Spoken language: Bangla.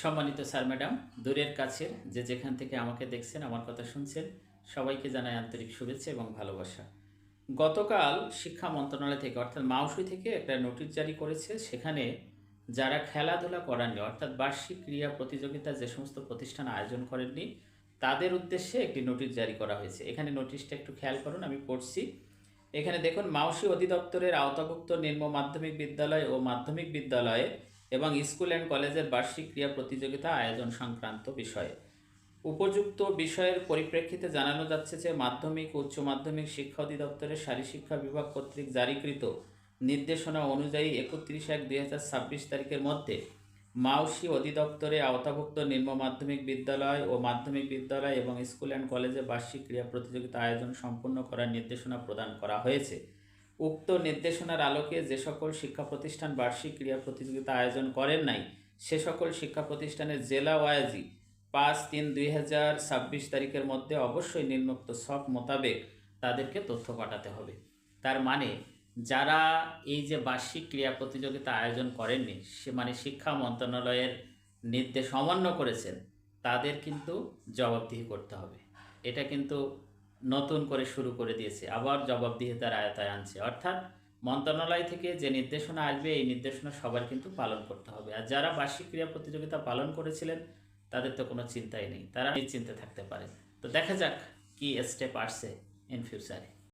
সম্মানিত স্যার ম্যাডাম, দূরের কাছের যে যেখান থেকে আমাকে দেখছেন, আমার কথা শুনছেন, সবাইকে জানাই আন্তরিক শুভেচ্ছা এবং ভালোবাসা। গতকাল শিক্ষা মন্ত্রণালয় থেকে অর্থাৎ মাউসি থেকে একটা নোটিশ জারি করেছে। সেখানে যারা খেলাধুলা করাননি অর্থাৎ বার্ষিক ক্রীড়া প্রতিযোগিতা যে সমস্ত প্রতিষ্ঠান আয়োজন করেননি তাদের উদ্দেশ্যে একটি নোটিশ জারি করা হয়েছে। এখানে নোটিশটা একটু খেয়াল করুন, আমি পড়ছি। এখানে দেখুন, মাউসি অধিদপ্তরের আওতাভুক্ত নিম্ন মাধ্যমিক বিদ্যালয় ও মাধ্যমিক বিদ্যালয়ে এবং স্কুল অ্যান্ড কলেজের বার্ষিক ক্রীড়া প্রতিযোগিতা আয়োজন সংক্রান্ত বিষয়ে উপযুক্ত বিষয়ের পরিপ্রেক্ষিতে জানানো যাচ্ছে যে মাধ্যমিক ও উচ্চ মাধ্যমিক শিক্ষা অধিদপ্তরের শারীরশিক্ষা বিভাগ কর্তৃক জারিকৃত নির্দেশনা অনুযায়ী 31/1/2026 তারিখের মধ্যে মাউসি অধিদপ্তরে আওতাভুক্ত নিম্ন মাধ্যমিক বিদ্যালয় ও মাধ্যমিক বিদ্যালয় এবং স্কুল অ্যান্ড কলেজে বার্ষিক ক্রীড়া প্রতিযোগিতা আয়োজন সম্পন্ন করার নির্দেশনা প্রদান করা হয়েছে। উক্ত নির্দেশনার আলোকে যে সকল শিক্ষা প্রতিষ্ঠান বার্ষিক ক্রীড়া প্রতিযোগিতা আয়োজন করেন নাই সে সকল শিক্ষা প্রতিষ্ঠানের জেলা ওয়াইজি 5/3/2026 তারিখের মধ্যে অবশ্যই নিম্নোক্ত সব মোতাবেক তাদেরকে তথ্য পাঠাতে হবে। তার মানে যারা এই যে বার্ষিক ক্রীড়া প্রতিযোগিতা আয়োজন করেননি, সে মানে শিক্ষা মন্ত্রণালয়ের নির্দেশ অমান্য করেছেন, তাদের কিন্তু জবাবদিহি করতে হবে। এটা কিন্তু নতুন করে শুরু করে দিয়েছে, আবার জবাবদিহিতার আয়তায় আনছে। অর্থাৎ মন্ত্রণালয় থেকে যে নির্দেশনা আসবে এই নির্দেশনা সবার কিন্তু পালন করতে হবে। আর যারা বার্ষিক ক্রীড়া প্রতিযোগিতা পালন করেছিলেন তাদের তো কোনো চিন্তাই নেই, তারা নিশ্চিন্তে থাকতে পারে। তো দেখা যাক কি স্টেপ আসছে ইন ফিউচারে।